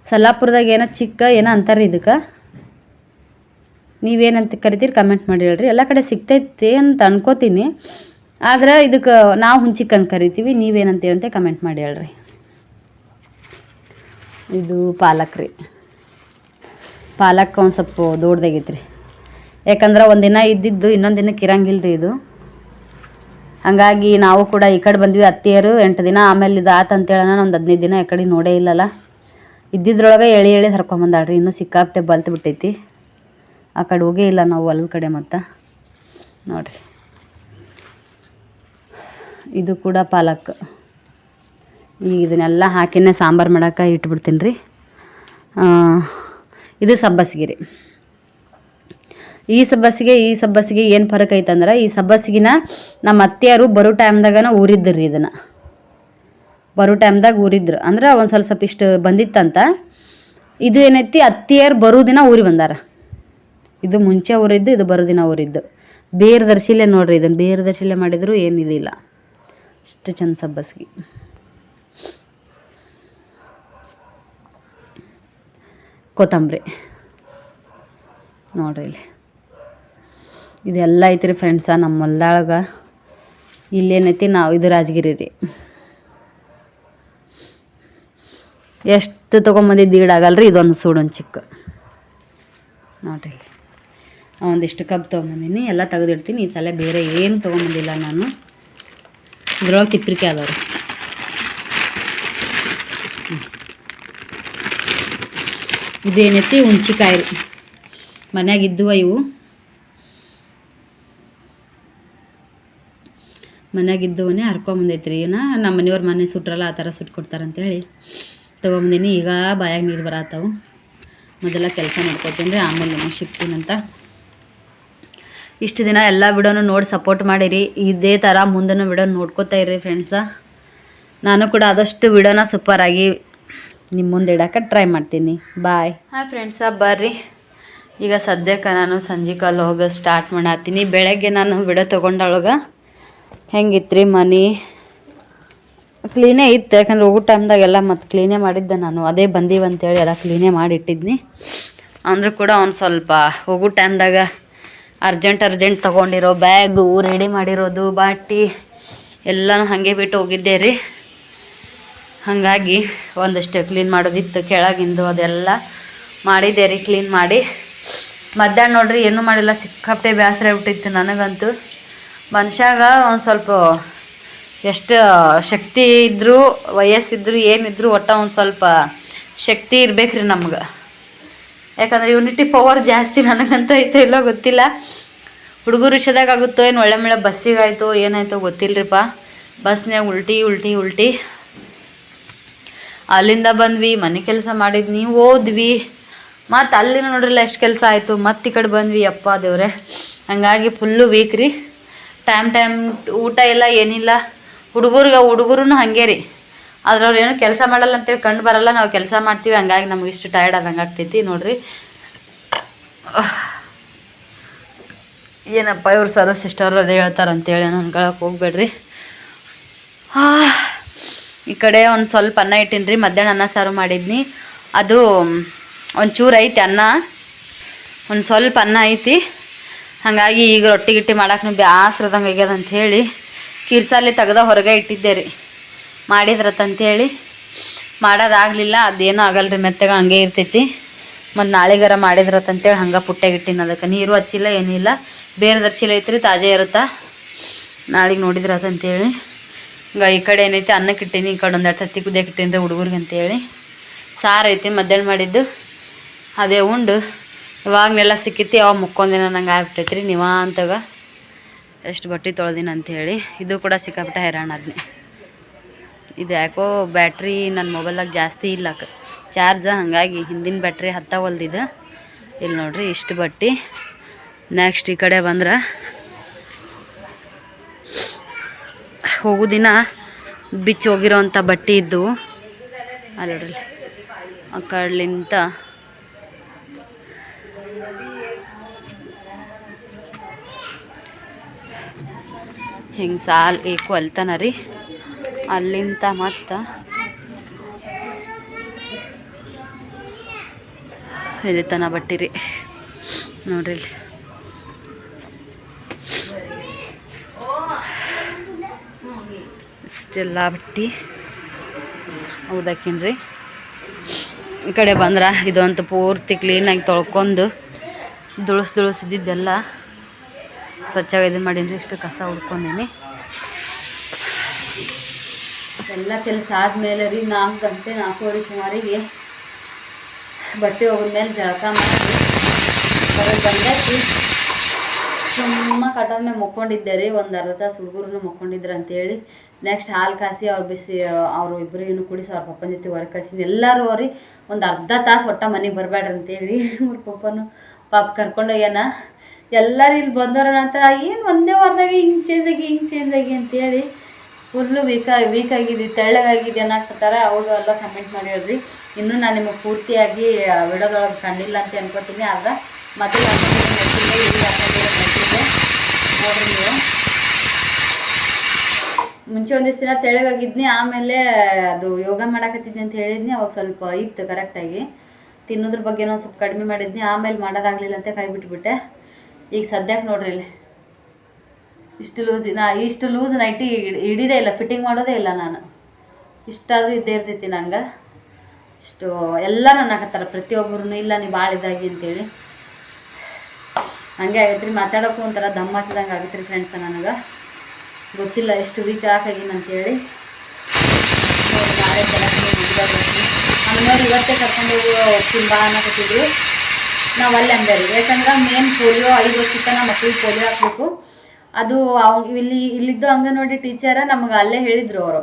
ಸಲ್ಲಾಪುರದಾಗ ಏನೋ ಚಿಕ್ಕ ಏನೋ ಅಂತಾರೆ ಇದಕ್ಕೆ, ನೀವೇನಂತ ಕರಿತೀರಿ ಕಮೆಂಟ್ ಮಾಡಿ ಹೇಳ್ರಿ. ಎಲ್ಲ ಕಡೆ ಸಿಗ್ತೈತಿ ಅಂತ ಅನ್ಕೋತೀನಿ, ಆದ್ರೆ ಇದಕ್ಕೆ ನಾವು ಹುಂಚಿಕ್ಕ ಅಂತ ಕರಿತೀವಿ. ನೀವೇನಂತೀವಿ ಅಂತ ಕಮೆಂಟ್ ಮಾಡಿ ಹೇಳ್ರಿ. ಇದು ಪಾಲಕ್ ರೀ. ಪಾಲಕ್ ಒಂದು ಸ್ವಲ್ಪ ದೊಡ್ಡದಾಗೈತೆ ರೀ. ಯಾಕಂದ್ರೆ ಒಂದಿನ ಇದ್ದಿದ್ದು ಇನ್ನೊಂದು ದಿನಕ್ಕೆ ಇರಂಗಿಲ್ಲ ರೀ ಇದು. ಹಾಗಾಗಿ ನಾವು ಕೂಡ ಈ ಕಡೆ ಬಂದ್ವಿ. ಅತ್ತಿಯರು 8 ದಿನ ಆಮೇಲೆ ಇದು ಆತು ಅಂತೇಳೋಣ ಒಂದು 15 ದಿನ ಈ ಕಡೆ ನೋಡೇ ಇಲ್ಲಲ್ಲ. ಇದ್ದಿದ್ರೊಳಗೆ ಎಳಿ ಹರ್ಕೊಂಬಂದಾಳ್ರಿ. ಇನ್ನೂ ಸಿಕ್ಕಾಪಟ್ಟೆ ಬಲ್ತು ಬಿಟ್ಟೈತಿ. ಆ ಕಡೆ ಹೋಗೇ ಇಲ್ಲ ನಾವು ಹೊಲದ ಕಡೆ. ಮತ್ತು ನೋಡಿರಿ, ಇದು ಕೂಡ ಪಾಲಕ್. ಈಗ ಇದನ್ನೆಲ್ಲ ಹಾಕಿನೇ ಸಾಂಬಾರು ಮಾಡೋಕೆ ಇಟ್ಬಿಡ್ತೀನಿ ರೀ. ಇದು ಸಬ್ಬಸಿಗೆ ರೀ. ಈ ಸಬ್ಬಸಿಗೆ ಏನು ಫರಕ್ ಐತಂದ್ರೆ, ಈ ಸಬ್ಬಸಿಗಿನ ನಮ್ಮ ಅತ್ತೆಯರು ಬರೋ ಟೈಮ್ದಾಗನ ಊರಿದ್ರು ರೀ. ಇದನ್ನು ಬರೋ ಟೈಮ್ದಾಗ ಊರಿದ್ರು ಅಂದ್ರೆ ಒಂದು ಸ್ವಲ್ಪ ಇಷ್ಟು ಬಂದಿತ್ತಂತ. ಇದು ಏನೈತಿ, ಅತ್ತೆಯರು ಬರೋ ದಿನ ಊರಿ ಬಂದಾರ. ಇದು ಮುಂಚೆ ಊರಿದ್ದು, ಇದು ಬರೋ ದಿನ ಊರಿದ್ದು. ಬೇರೆ ದರ್ಶಿಲೆ ನೋಡ್ರಿ. ಇದನ್ನು ಬೇರೆ ದರ್ಶಿಲೆ ಮಾಡಿದ್ರು ಏನಿದಿಲ್ಲ. ಅಷ್ಟು ಚಂದ ಸಬ್ಬಸಿಗೆ. ಕೊತ್ತಂಬರಿ ನೋಡ್ರಿ ಇಲ್ಲಿ. ಇದೆಲ್ಲ ಐತಿ ರೀ ಫ್ರೆಂಡ್ಸ ನಮ್ಮ ಹೊಲ್ದಾಳಗೆ. ಇಲ್ಲೇನೈತಿ, ನಾವು ಇದು ರಾಜಗಿರಿ ರೀ. ಎಷ್ಟು ತೊಗೊಂಬಂದಿದ್ದು ಈಡಾಗಲ್ರಿ. ಇದೊಂದು ಸೂಡೊಂದು ಚಿಕ್ಕ ನೋಡ್ರಿ. ಒಂದಿಷ್ಟು ಕಬ್ಬು ತೊಗೊಂಬಂದಿನಿ, ಎಲ್ಲ ತೆಗೆದಿಡ್ತೀನಿ. ಈ ಸಲ ಬೇರೆ ಏನು ತೊಗೊಂಬಂದಿಲ್ಲ ನಾನು. ಇದ್ರೊಳಗೆ ತಿಪ್ಪಿರಿಕೆ ಅದಾವ್ರಿ. ಇದೇನೈತಿ, ಹುಣ್ಚಿಕಾಯಿ ರೀ. ಮನ್ಯಾಗಿದ್ದುವ ಇವು. ಮನ್ಯಾಗಿದ್ದವನೇ ಹರ್ಕೊಂಬಂದೈತ್ರಿ. ನಮ್ಮ ಮನೆಯವ್ರ ಮನೆ ಸುಟ್ರಲ್ಲ ಆ ಥರ ಸುಟ್ಟು ಕೊಡ್ತಾರಂತೇಳಿ ತೊಗೊಂಬಂದಿನಿ. ಈಗ ಬಾಯಾಗ ನೀರು ಬರತ್ತವು. ಮೊದಲ ಕೆಲಸ ಮಾಡ್ಕೊತೀನಿ ರೀ, ಆಮೇಲೆ ನಿಮಗೆ ಸಿಗ್ತೀನಂತ. ಇಷ್ಟು ದಿನ ಎಲ್ಲ ವಿಡಿಯೋನು ನೋಡಿ ಸಪೋರ್ಟ್ ಮಾಡಿರಿ. ಇದೇ ಥರ ಮುಂದೂ ವಿಡಿಯೋ ನೋಡ್ಕೋತಾ ಇರಿ ಫ್ರೆಂಡ್ಸ. ನಾನು ಕೂಡ ಆದಷ್ಟು ವಿಡಿಯೋನ ಸೂಪರಾಗಿ ನಿಮ್ಮ ಮುಂದೆ ಇಡೋಕೆ ಟ್ರೈ ಮಾಡ್ತೀನಿ. ಬಾಯ್. ಹಾಂ ಫ್ರೆಂಡ್ಸ, ಬರ್ರಿ. ಈಗ ಸದ್ಯಕ್ಕೆ ನಾನು ಸಂಜೆ ಕಾಲು ಹೋಗಿ ಸ್ಟಾರ್ಟ್ ಮಾಡತ್ತೀನಿ. ಬೆಳಗ್ಗೆ ನಾನು ವಿಡಿಯೋ ತೊಗೊಂಡೊಳಗೆ ಹೆಂಗಿತ್ತು ರೀ, ಮನೆ ಕ್ಲೀನೇ ಇತ್ತು. ಯಾಕಂದ್ರೆ ಹೋಗೋ ಟೈಮ್ದಾಗೆಲ್ಲ ಮತ್ತು ಕ್ಲೀನೇ ಮಾಡಿದ್ದೆ ನಾನು. ಅದೇ ಬಂದೀವಂತೇಳಿ ಎಲ್ಲ ಕ್ಲೀನೇ ಮಾಡಿಟ್ಟಿದ್ನಿ. ಅಂದರೂ ಕೂಡ ಒಂದು ಸ್ವಲ್ಪ ಹೋಗೋ ಟೈಮ್ದಾಗ ಅರ್ಜೆಂಟ್ ತೊಗೊಂಡಿರೋ ಬ್ಯಾಗು, ರೆಡಿ ಮಾಡಿರೋದು, ಬಾಟಿ ಎಲ್ಲನೂ ಹಾಗೆ ಬಿಟ್ಟು ಹೋಗಿದ್ದೆ ರೀ. ಹಾಗಾಗಿ ಒಂದಷ್ಟು ಕ್ಲೀನ್ ಮಾಡೋದಿತ್ತು ಕೆಳಗಿಂದು, ಅದೆಲ್ಲ ಮಾಡಿದ್ದೆ ರೀ. ಕ್ಲೀನ್ ಮಾಡಿ ಮಧ್ಯಾಹ್ನ ನೋಡ್ರಿ ಏನೂ ಮಾಡಿಲ್ಲ. ಸಿಕ್ಕಾಪಟ್ಟೆ ಬೇಸರ ಆಗ್ಬಿಟ್ಟಿತ್ತು ನನಗಂತೂ. ಮನುಷ್ಯಾಗ ಒಂದು ಸ್ವಲ್ಪ ಎಷ್ಟು ಶಕ್ತಿ ಇದ್ದರೂ, ವಯಸ್ಸಿದ್ರು, ಏನಿದ್ರು ಒಟ್ಟು ಒಂದು ಸ್ವಲ್ಪ ಶಕ್ತಿ ಇರ್ಬೇಕ್ರಿ ನಮ್ಗೆ. ಯಾಕಂದ್ರೆ ಯೂನಿಟಿ ಪವರ್ ಜಾಸ್ತಿ ನನಗಂತೂ ಐತೋ ಇಲ್ಲೋ ಗೊತ್ತಿಲ್ಲ. ಹುಡುಗರು ವಿಷಯದಾಗ ಆಗುತ್ತೋ ಏನು, ಒಳ್ಳೆ ಬಸ್ಸಿಗಾಯ್ತು ಏನಾಯ್ತೋ ಗೊತ್ತಿಲ್ಲರಿಪ್ಪ. ಬಸ್ನ್ಯಾಗ ಉಲ್ಟಿ ಅಲ್ಲಿಂದ ಬಂದ್ವಿ, ಮನೆ ಕೆಲಸ ಮಾಡಿದ್ನಿ, ಓದ್ವಿ, ಮತ್ತು ಅಲ್ಲಿನ ನೋಡ್ರಿಲ್ಲ ಎಷ್ಟು ಕೆಲಸ ಆಯಿತು. ಮತ್ತು ಈ ಕಡೆ ಬಂದ್ವಿ. ಅಪ್ಪ ದೇವ್ರೆ, ಹಂಗಾಗಿ ಫುಲ್ಲು ವೀಕ್ ರೀ. ಟೈಮ್ ಊಟ ಇಲ್ಲ, ಏನಿಲ್ಲ. ಹುಡುಗರು ಹಾಗೆ ರೀ. ಅದ್ರವ್ರು ಏನು ಕೆಲಸ ಮಾಡಲ್ಲ ಅಂತೇಳಿ ಕಂಡು ಬರಲ್ಲ. ನಾವು ಕೆಲಸ ಮಾಡ್ತೀವಿ, ಹಂಗಾಗಿ ನಮ್ಗೆ ಇಷ್ಟು ಟಯರ್ಡ್ ಆದಂಗೆ ಆಗ್ತೈತಿ ನೋಡ್ರಿ. ಏನಪ್ಪ ಇವ್ರು ಸರ್ ಸಿಸ್ಟರ್ ಅದೇ ಹೇಳ್ತಾರಂತೇಳಿ ಅನ್ಕೊಳಕ್ಕೆ ಹೋಗ್ಬೇಡ್ರಿ. ಈ ಕಡೆ ಒಂದು ಸ್ವಲ್ಪ ಅನ್ನ ಇಟ್ಟೀನಿ ರೀ. ಮಧ್ಯಾಹ್ನ ಅನ್ನ ಸಾರು ಮಾಡಿದ್ನಿ. ಅದು ಒಂಚೂರು ಐತಿ ಅನ್ನ, ಒಂದು ಸ್ವಲ್ಪ ಅನ್ನ ಐತಿ. ಹಾಗಾಗಿ ಈಗ ರೊಟ್ಟಿ ಗಿಟ್ಟಿ ಮಾಡಕ್ಕೆ ಬ್ಯಾಸ್ರದಂಗೆ ಆಗ್ಯದ ಅಂಥೇಳಿ ಕಿರ್ಸಾಲಿ ತೆಗ್ದ ಹೊರಗೆ ಇಟ್ಟಿದ್ದೆ ರೀ. ಮಾಡಿದ್ರತ್ತಂತೇಳಿ ಮಾಡೋದಾಗಲಿಲ್ಲ. ಅದೇನೂ ಆಗಲ್ಲ ರೀ, ಮೆತ್ತಗೆ ಹಂಗೆ ಇರ್ತೈತಿ. ಮತ್ತು ನಾಳೆಗಾರ ಮಾಡಿದ್ರತ್ತಂತೇಳಿ ಹಂಗೆ ಪುಟ್ಟೆಗಿಟ್ಟಿನ. ಅದಕ್ಕೆ ನೀರು ಹಚ್ಚಿಲ್ಲ, ಏನಿಲ್ಲ. ಬೇರೆ ದರ್ಶಿಲ ಐತ್ರಿ, ತಾಜಾ ಇರುತ್ತಾ. ನಾಳೆಗೆ ನೋಡಿದ್ರತ್ತಂತೇಳಿ ಈಗ ಈ ಕಡೆ ಏನೈತಿ, ಅನ್ನಕ್ಕೆ ಇಟ್ಟೀನಿ. ಈ ಕಡೆ ಒಂದೆರಡು ತತ್ತಿ ಕುದಿಯಕ್ಕೆ ಇಟ್ಟೀನಿ ರೀ ಹುಡುಗರಿಗೆ ಅಂತೇಳಿ. ಸಾರು ಐತಿ ಮಧ್ಯಾಹ್ನ ಮಾಡಿದ್ದು, ಅದೇ ಉಂಡು ಇವಾಗನೆಲ್ಲ ಸಿಕ್ಕಿತ್ತು. ಯಾವಾಗ ಮುಕ್ಕೊಂದಿನ ನಂಗೆ ಆಗ್ಬಿಟ್ಟೈತಿ ರೀ ನಿವಾಂತಾಗ. ಎಷ್ಟು ಬಟ್ಟೆ ತೊಳೆದಿನ ಅಂಥೇಳಿ. ಇದು ಕೂಡ ಸಿಕ್ಕಾಪಟ್ಟೆ ಹೈರಾಣ ಆದ್ನಿ. ಇದು ಯಾಕೋ ಬ್ಯಾಟ್ರಿ ನನ್ನ ಮೊಬೈಲಾಗ ಜಾಸ್ತಿ ಇಲ್ಲ ಚಾರ್ಜ, ಹಾಗಾಗಿ ಹಿಂದಿನ ಬ್ಯಾಟ್ರಿ ಹತ್ತವಲ್ದಿದ್ದು. ಇಲ್ಲಿ ನೋಡ್ರಿ ಇಷ್ಟು ಬಟ್ಟೆ. ನೆಕ್ಸ್ಟ್ ಈ ಕಡೆ ಬಂದ್ರೆ ಹೋಗೋ ದಿನ ಬಿಚ್ಚಿ ಹೋಗಿರೋವಂಥ ಬಟ್ಟೆ ಇದ್ದವು. ಅಲ್ಲಿ ನೋಡ್ರಿ ಆ ಕಡ್ಲಿಂತ ಹಿಂಗೆ ಸಾಲ್ ಏಕು ಅಲ್ತಾನ ರೀ. ಅಲ್ಲಿಂದ ಮತ್ತು ಇಲ್ಲಿ ತನ ಬಟ್ಟೆ ರೀ ನೋಡ್ರಿ. ಇಲ್ಲಿ ಇಷ್ಟೆಲ್ಲ ಬಟ್ಟೆ ಹೌದಾಕಿನ್ರಿ. ಈ ಕಡೆ ಬಂದ್ರೆ ಇದಂತೂ ಪೂರ್ತಿ ಕ್ಲೀನಾಗಿ ತೊಳ್ಕೊಂಡು ದುಳಿಸಿದ್ದೆಲ್ಲ ಸ್ವಚ್ಛವಾಗಿ ಇದನ್ನು ಮಾಡೀನಿ. ಇಷ್ಟು ಕಸ ಹುಡ್ಕೊಂಡೀನಿ. ಎಲ್ಲ ಕೆಲಸ ಆದಮೇಲೆ ರೀ 4 ಗಂಟೆ 4:15 ಸುಮಾರಿಗೆ ಬಟ್ಟೆ ಹೋಗಿದ್ಮೇಲೆ ಜಳಕ ಮಾಡಿ ಹೊರಗೆ ಬಂದಾಕಿ ಸುಮ್ಮ ಕಟ್ಟದ ಮೇಲೆ ಮುಕ್ಕೊಂಡಿದ್ದೆ ರೀ. ಒಂದು ಅರ್ಧ ತಾಸು ಹುಡುಗರು ಮುಕ್ಕೊಂಡಿದ್ರು ಅಂತೇಳಿ ನೆಕ್ಸ್ಟ್ ಹಾಲು ಕಾಸಿ ಅವ್ರು ಬಿಸಿ ಅವರು ಇಬ್ಬರು ಕುಡಿಸಿ ಅವ್ರ ಪಪ್ಪನ ಜೊತೆ ಹೊರಗೆ ಕಳ್ಸಿನಿ. ಎಲ್ಲರೂ ಅವ್ರಿ ಒಂದು ಅರ್ಧ ತಾಸು ಒಟ್ಟ ಮನೆಗೆ ಬರಬೇಡ್ರಿ ಅಂತೇಳಿ ಅವ್ರ ಪಪ್ಪನು ಪಾಪ ಕರ್ಕೊಂಡೋಗ್ಯಾನ. ಎಲ್ಲರೂ ಇಲ್ಲಿ ಬಂದವ್ರ ನಂತರ ಏನು ಒಂದೇ ವಾರದಾಗ ಹಿಂಗೆ ಚೇಂಜ್ ಆಗಿ ಅಂತೇಳಿ ಫುಲ್ಲು ವೀಕ್ ಆಗಿದ್ದು ತೆಳ್ಳಗಾಗಿದೆ ಅನ್ನಕ್ತಾರೆ. ಅವರು ಎಲ್ಲ ಕಮೆಂಟ್ ಮಾಡಿ ಹೇಳ್ರಿ. ಇನ್ನೂ ನಾನು ನಿಮಗೆ ಪೂರ್ತಿಯಾಗಿ ವಿಡಿಯೋದೊಳಗೆ ಕಂಡಿಲ್ಲ ಅಂತ ಅನ್ಕೋತೀನಿ. ಆದ್ರೆ ಮತ್ತೆ ನೋಡ್ರಿ ನೀವು ಮುಂಚೆ ಒಂದಿಷ್ಟು ದಿನ ತೆಳ್ಳಗಾಗಿದ್ನಿ. ಆಮೇಲೆ ಅದು ಯೋಗ ಮಾಡಾಕತ್ತಿದ್ನಿ ಅಂತ ಹೇಳಿದ್ನಿ. ಅವಾಗ ಸ್ವಲ್ಪ ಇತ್ತು ಕರೆಕ್ಟಾಗಿ ತಿನ್ನೋದ್ರ ಬಗ್ಗೆನೋ ಸ್ವಲ್ಪ ಕಡಿಮೆ ಮಾಡಿದ್ನಿ. ಆಮೇಲೆ ಮಾಡೋದಾಗಲಿಲ್ಲ ಅಂತ ಕೈ ಬಿಟ್ಬಿಟ್ಟೆ. ಈಗ ಸದ್ಯಕ್ಕೆ ನೋಡ್ರಿ ಇಲ್ಲಿ ಇಷ್ಟು ಲೂಸ್ ನೈಟಿ ಹಿಡಿದೇ ಇಲ್ಲ, ಫಿಟ್ಟಿಂಗ್ ಮಾಡೋದೇ ಇಲ್ಲ ನಾನು. ಇಷ್ಟಾದರೂ ಇದ್ದೇ ಇರ್ತೈತಿ ನಂಗೆ. ಇಷ್ಟು ಎಲ್ಲರೂ ಅನ್ನಕತ್ತಾರೆ ಪ್ರತಿಯೊಬ್ಬರೂ, ಇಲ್ಲ ನೀವು ಭಾಳ ಇದಾಗಿ ಅಂತೇಳಿ. ಹಂಗೆ ಆಗೈತ್ರಿ. ಮಾತಾಡೋಕ್ಕೂ ಒಂಥರ ದಮ್ ಹಾಕಿದಂಗೆ ಆಗೈತೆ ರೀ ಫ್ರೆಂಡ್ಸ. ನನಗೆ ಗೊತ್ತಿಲ್ಲ ಎಷ್ಟು ವೀಕ್ ಹಾಕಾಗಿನ ಅಂತೇಳಿ. ನಾಳೆ ಆಮೇಲೆ ಇವತ್ತೇ ಕರ್ಕೊಂಡು ಹೋಗಿ ಬಾ ಅನ್ನಕತ್ತಿದ್ರು. ನಾವು ಅಲ್ಲಿ ಅಂದೇರಿ. ಯಾಕಂದ್ರೆ ಮೇನ್ ಪೋಲಿಯೋ 5 ವರ್ಷ ತನಕ ಮಕ್ಕಳಿಗೆ ಪೋಲಿಯೋ ಹಾಕಬೇಕು. ಅದು ಇಲ್ಲಿದ್ದು ಅಂಗನವಾಡಿ ಟೀಚರ ನಮಗೆ ಅಲ್ಲೇ ಹೇಳಿದರು ಅವರು,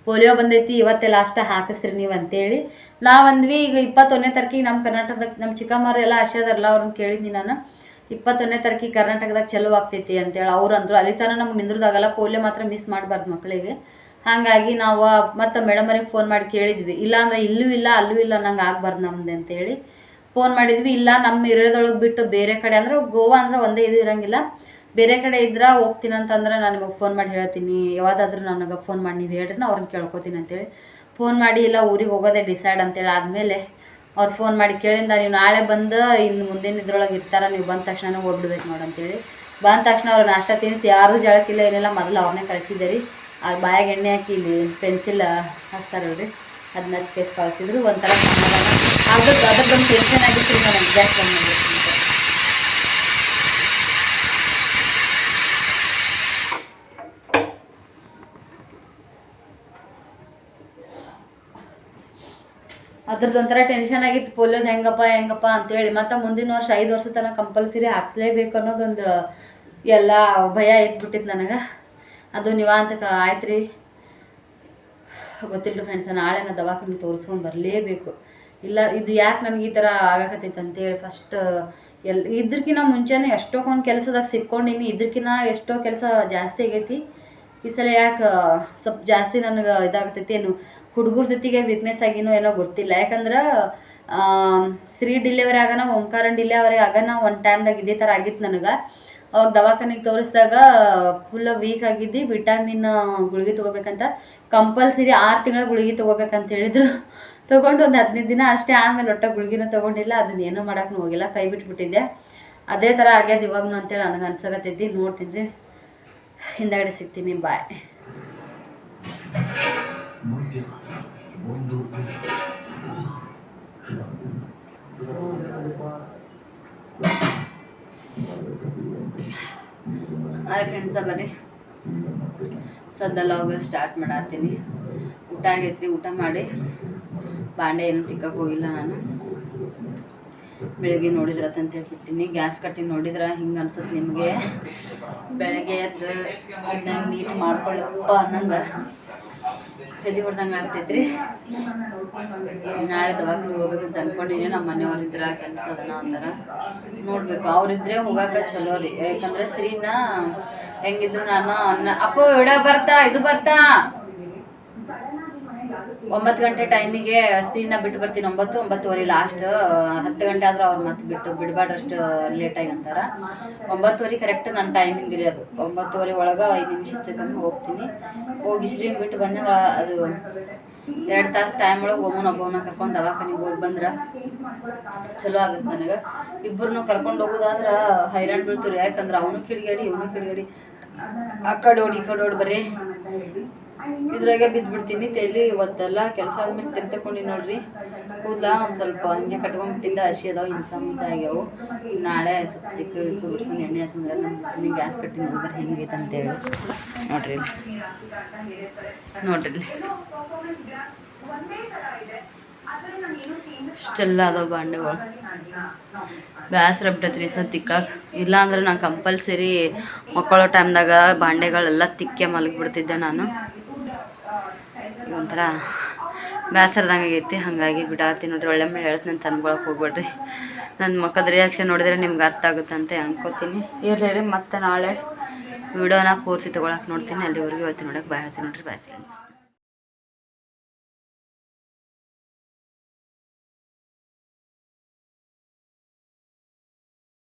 ಪೋಲಿಯೋ ಬಂದೈತಿ ಇವತ್ತೇ ಲಾಸ್ಟ್ ಹಾಕಿಸ್ರಿ ನೀವು ಅಂತೇಳಿ. ನಾವಂದ್ವಿ ಈಗ 21ನೇ ತಾರೀಕಿಗೆ ನಮ್ಮ ಕರ್ನಾಟಕದಾಗ ನಮ್ಮ ಚಿಕ್ಕಮ್ಮರು ಎಲ್ಲ ಆಶಾದಾರಲ್ಲ ಅವ್ರನ್ನ ಕೇಳಿದ್ನಿ ನಾನು. 21ನೇ ತಾರೀಕಿಗೆ ಕರ್ನಾಟಕದಾಗ ಚಲೋ ಆಗ್ತೈತಿ ಅಂತೇಳಿ ಅವ್ರು ಅಂದರು. ಅಲ್ಲಿ ತನಕ ನಮ್ಗೆ ನಿಂದ್ರದಾಗಲ್ಲ, ಪೋಲಿಯೋ ಮಾತ್ರ ಮಿಸ್ ಮಾಡಬಾರ್ದು ಮಕ್ಕಳಿಗೆ. ಹಾಗಾಗಿ ನಾವು ಮತ್ತು ಮೇಡಮರಿಗೆ ಫೋನ್ ಮಾಡಿ ಕೇಳಿದ್ವಿ. ಇಲ್ಲ ಅಂದ್ರೆ ಇಲ್ಲೂ ಇಲ್ಲ ಅಲ್ಲೂ ಇಲ್ಲ ನಂಗೆ ಆಗಬಾರ್ದು ನಮ್ದು ಅಂತೇಳಿ ಫೋನ್ ಮಾಡಿದ್ವಿ. ಇಲ್ಲ ನಮ್ಮ ಏರಿಯಾದೊಳಗೆ ಬಿಟ್ಟು ಬೇರೆ ಕಡೆ ಅಂದ್ರೆ ಗೋವಾ ಅಂದ್ರೆ ಒಂದೇ ಇದು ಇರೋಂಗಿಲ್ಲ, ಬೇರೆ ಕಡೆ ಇದ್ರೆ ಹೋಗ್ತೀನಿ ಅಂತಂದ್ರೆ ನಾನು ನಿಮಗೆ ಫೋನ್ ಮಾಡಿ ಹೇಳ್ತೀನಿ, ಯಾವ್ದಾದ್ರೂ ನನಗೆ ಫೋನ್ ಮಾಡಿ ನೀವು ಹೇಳ್ರಿ, ನಾನು ಅವ್ರನ್ನ ಕೇಳ್ಕೊತೀನಿ ಅಂತೇಳಿ ಫೋನ್ ಮಾಡಿ. ಇಲ್ಲ ಊರಿಗೆ ಹೋಗೋದೇ ಡಿಸೈಡ್ ಅಂತೇಳಿ ಆದಮೇಲೆ ಅವ್ರು ಫೋನ್ ಮಾಡಿ ಕೇಳಿಂದ ನೀವು ನಾಳೆ ಬಂದು ಇನ್ನು ಮುಂದಿನ ಇದ್ರೊಳಗೆ ಇರ್ತಾರೆ, ನೀವು ಬಂದ ತಕ್ಷಣ ಹೋಗ್ಬಿಡ್ಬೇಕು ನೋಡಿ ಅಂತೇಳಿ. ಬಂದ ತಕ್ಷಣ ಅವ್ರು ನಾಷ್ಟ ತಿನ್ನಿಸಿ ಯಾರು ಜಳಕ್ಕಿಲ್ಲ ಏನಿಲ್ಲ, ಮೊದಲು ಅವ್ರನ್ನೇ ಕಳಿಸಿದ್ದೆ ರೀ. ಆ ಬಾಯಾಗ ಎಣ್ಣೆ ಹಾಕಿ ಇಲ್ಲಿ ಪೆನ್ಸಿಲ್ ಹಚ್ತಾರಲ್ರಿ, ಅದನ್ನ ಹಚ್ಕೇಸಿ ಕಳಿಸಿದ್ರು. ಒಂಥರ ಸಮಾಧಾನ ಅದಕ್ಕೊಂದು ಟೆನ್ಷನ್ ಆಗಿತ್ತು ರೀ ನನಗೆ ಗ್ಯಾಸ್ ಬಂದ್ ಮಾಡಬೇಕು ಅಂತ. ಅದ್ರದ್ದೊಂಥರ ಟೆನ್ಷನ್ ಆಗಿತ್ತು, ಪೋಲಿಯೋದು ಹೆಂಗಪ್ಪ ಅಂತೇಳಿ. ಮತ್ತು ಮುಂದಿನ ವರ್ಷ 5 ವರ್ಷ ತನಕ ಕಂಪಲ್ಸರಿ ಹಾಕ್ಸ್ಲೇಬೇಕು ಅನ್ನೋದೊಂದು ಎಲ್ಲ ಭಯ ಇದ್ಬಿಟ್ಟಿತ್ತು ನನಗೆ. ಅದು ನಿವಾಂತಕ ಆಯ್ತು ರೀ. ಗೊತ್ತಿಲ್ಲ ಫ್ರೆಂಡ್ಸ್, ನಾಳೆ ನಾನು ದವಾಖಾನೆ ತೋರಿಸ್ಕೊಂಡು ಬರಲೇಬೇಕು. ಇಲ್ಲ ಇದು ಯಾಕೆ ನನಗೆ ಈ ಥರ ಆಗಕತ್ತೈತೆ ಅಂತೇಳಿ ಫಸ್ಟ್ ಇದ್ರಕಿನ್ನ ಮುಂಚೆನೇ ಎಷ್ಟೊಂದು ಕೆಲಸದಾಗ ಸಿಕ್ಕೊಂಡಿನಿ. ಇದ್ರಕಿನ್ನ ಎಷ್ಟೋ ಕೆಲಸ ಜಾಸ್ತಿ ಆಗೈತಿ. ಈ ಸಲ ಯಾಕೆ ಸ್ವಲ್ಪ ಜಾಸ್ತಿ ನನಗೆ ಇದಾಗ್ತೈತಿ ಏನು, ಹುಡುಗರ ಜೊತೆಗೆ ವೀಕ್ನೆಸ್ ಆಗಿನೋ ಏನೋ ಗೊತ್ತಿಲ್ಲ. ಯಾಕಂದ್ರೆ ಶ್ರೀ ಡಿಲಿವರಿ ಆಗೋಣ, ಓಂಕಾರನ್ ಡಿಲಿವರಿ ಆಗೋಣ ಒಂದು ಟೈಮ್ದಾಗ ಇದೇ ಥರ ಆಗಿತ್ತು ನನಗೆ. ಅವಾಗ ದವಾಖಾನೆಗೆ ತೋರಿಸಿದಾಗ ಫುಲ್ ವೀಕ್ ಆಗಿದ್ದು, ವಿಟಾಮಿನ್ ಗುಳಿಗೆ ತೊಗೋಬೇಕಂತ ಕಂಪಲ್ಸರಿ 6 ತಿಂಗಳ ಗುಳಿಗೆ ತೊಗೋಬೇಕಂತ ಹೇಳಿದ್ರು. ತೊಗೊಂಡು ಒಂದು 15 ದಿನ ಅಷ್ಟೇ. ಆಮೇಲೆ ಒಟ್ಟ ಗುಳಿಗೆನೂ ತೊಗೊಂಡಿಲ್ಲ, ಅದನ್ನ ಏನೂ ಮಾಡೋಕ್ಕೂ ಹೋಗಿಲ್ಲ, ಕೈ ಬಿಟ್ಬಿಟ್ಟಿದ್ದೆ. ಅದೇ ಥರ ಆಗ್ಯದ ಇವಾಗೂ ಅಂತೇಳಿ ನನಗೆ ಅನ್ಸಕತ್ತೈತಿ. ನೋಡ್ತೀನಿ ರೀ, ಹಿಂದಗಡೆ ಸಿಗ್ತೀನಿ. ಬಾಯ್. ಹಾಯ್ ಫ್ರೆಂಡ್ಸ, ಬರ್ರಿ ಸದ್ದ ಲಾಗ್ ಸ್ಟಾರ್ಟ್ ಮಾಡತ್ತೀನಿ. ಊಟ ಆಗೈತ್ರಿ. ಊಟ ಮಾಡಿ ಬಾಂಡೆ ಏನು ತಿಕ್ಕಕ್ಕೆ ಹೋಗಿಲ್ಲ ನಾನು. ಬೆಳಗ್ಗೆ ನೋಡಿದ್ರೆ ಅಂತ ಬಿಡ್ತೀನಿ. ಗ್ಯಾಸ್ ಕಟ್ಟಿ ನೋಡಿದ್ರೆ ಹಿಂಗೆ ಅನ್ಸುತ್ತೆ ನಿಮಗೆ. ಬೆಳಗ್ಗೆ ಎದ್ದು ನೀಟ್ ಮಾಡ್ಕೊಳ್ಳಪ್ಪ ಅನ್ನಂಗೆ ತೆದಿ ಹೊಡ್ದಂಗೆ ಆಗ್ತೈತ್ರಿ. ನಾಳೆ ದವಾಖಾನೆಗೆ ಹೋಗ್ಬೇಕಂತ ಅಂದ್ಕೊಂಡಿನಿ. ನಮ್ಮ ಮನೆಯವ್ರಿದ್ರೆ ಕೆಲಸ ಅದನ್ನ ಅಂತಾರ, ನೋಡ್ಬೇಕು. ಅವ್ರಿದ್ರೆ ಹೋಗಾಕ ಚಲೋ ರೀ. ಯಾಕಂದ್ರೆ ಶ್ರೀನ ಹೆಂಗಿದ್ರು ನಾನು ಅಪ್ಪು ಇದು ಬರ್ತಾ 9 ಗಂಟೆ ಟೈಮಿಗೆ ಶ್ರೀನ ಬಿಟ್ಟು ಬರ್ತೀನಿ. 9-9:30 ಲಾಸ್ಟ್. 10 ಗಂಟೆ ಆದ್ರೆ ಅವ್ರು ಮತ್ತೆ ಬಿಡಬಾರ್ದಷ್ಟು ಲೇಟಾಗಿ ಅಂತಾರೆ. 9:30 ಕರೆಕ್ಟ್ ನನ್ನ ಟೈಮಿಂಗ್ ರೀ ಅದು. 9:30 ಒಳಗೆ 5 ನಿಮಿಷ ಚೆಕಂದು ಹೋಗ್ತೀನಿ. ಹೋಗಿ ಶ್ರೀನ ಬಿಟ್ಟು ಬಂದಾಗ ಅದು 2 ತಾಸು ಟೈಮ್ ಒಳಗೆ ಒಬ್ಬನ ಕರ್ಕೊಂಡು ದವಾಖಾನಿಗೆ ಹೋಗಿ ಬಂದ್ರೆ ಚಲೋ ಆಗುತ್ತೆ ನನಗೆ. ಇಬ್ಬರನ್ನು ಕರ್ಕೊಂಡು ಹೋಗೋದಾದ್ರೆ ಹೈರಾಣ ಬೀಳ್ತೀರಿ. ಯಾಕಂದ್ರೆ ಅವನು ಕಿಡಿಗೇಡಿ ಇವನು ಕಿಡಿಗೇಡಿ, ಆ ಕಡೆ ಓಡಿ ಈ ಕಡೆ ಓಡಿ ಬರ್ರಿ ಇದ್ರಾಗೆ ಬಿದ್ದುಬಿಡ್ತೀನಿ ತಲೆ ಇವತ್ತೆಲ್ಲ ಕೆಲಸ ಆದ್ಮೇಲೆ ತಲೆ ತಗೊಂಡು ನೋಡ್ರಿ ಕೂದಲ ಒಂದು ಸ್ವಲ್ಪ ಹಂಗೆ ಕಟ್ಕೊಂಡ್ಬಿಟ್ಟಿದ್ದ ಹಸಿ ಅದಾವ ಹಿಂಸ ಆಗ್ಯಾವು ನಾಳೆ ಸ್ವಲ್ಪ ಸಿಕ್ಕು ಬಿಡ್ಸ್ಕೊಂಡು ಎಣ್ಣೆ ಹಚ್ಚಂದ್ರೆ ನಿಮ್ಮ ಗ್ಯಾಸ್ ಕಟ್ಟಿ ನೋಡ್ಬಾರ ಹೆಂಗೈತೆ ಅಂತೇಳಿ ನೋಡ್ರಿ ನೋಡ್ರಿ ಇಷ್ಟೆಲ್ಲ ಅದಾವ ಬಾಂಡೆಗಳು ಬೇಸರ ಬಿಟ್ಟೈತ್ರಿ ಸರ್ ತಿಕ್ಕಾಕ ಇಲ್ಲಾಂದ್ರೆ ನಾನು ಕಂಪಲ್ಸರಿ ಮಕ್ಕಳೋ ಟೈಮ್ದಾಗ ಬಾಂಡೆಗಳೆಲ್ಲ ತಿಕ್ಕೆ ಮಲಗಿಬಿಡ್ತಿದ್ದೆ ನಾನು ಒಂಥರ ಬೇಸರದಂಗೆ ಆಗೈತಿ ಹಾಗಾಗಿ ಬಿಡಾತೀನಿ ನೋಡ್ರಿ ಒಳ್ಳೆ ಮೇಲೆ ಹೇಳ್ತೀನಿ ಅಂತ ಅನ್ಕೊಳಕ್ಕೆ ಹೋಗ್ಬೇಡ್ರಿ ನನ್ನ ಮಕ್ಕದ ರಿಯಾಕ್ಷನ್ ನೋಡಿದ್ರೆ ನಿಮ್ಗೆ ಅರ್ಥ ಆಗುತ್ತೆ ಅಂತ ಅನ್ಕೋತೀನಿ ಇರ್ಲಿ ಮತ್ತೆ ನಾಳೆ ವಿಡಿಯೋನ ಪೂರ್ತಿ ತೊಗೊಳಕ್ಕೆ ನೋಡ್ತೀನಿ ಅಲ್ಲಿವರೆಗೂ ಇವತ್ತು ನೋಡೋಕೆ ಬಾಯ್ ಹೇಳ್ತೀನಿ ನೋಡ್ರಿ ಬಾಯ್ ಫ್ರೆಂಡ್ಸ್.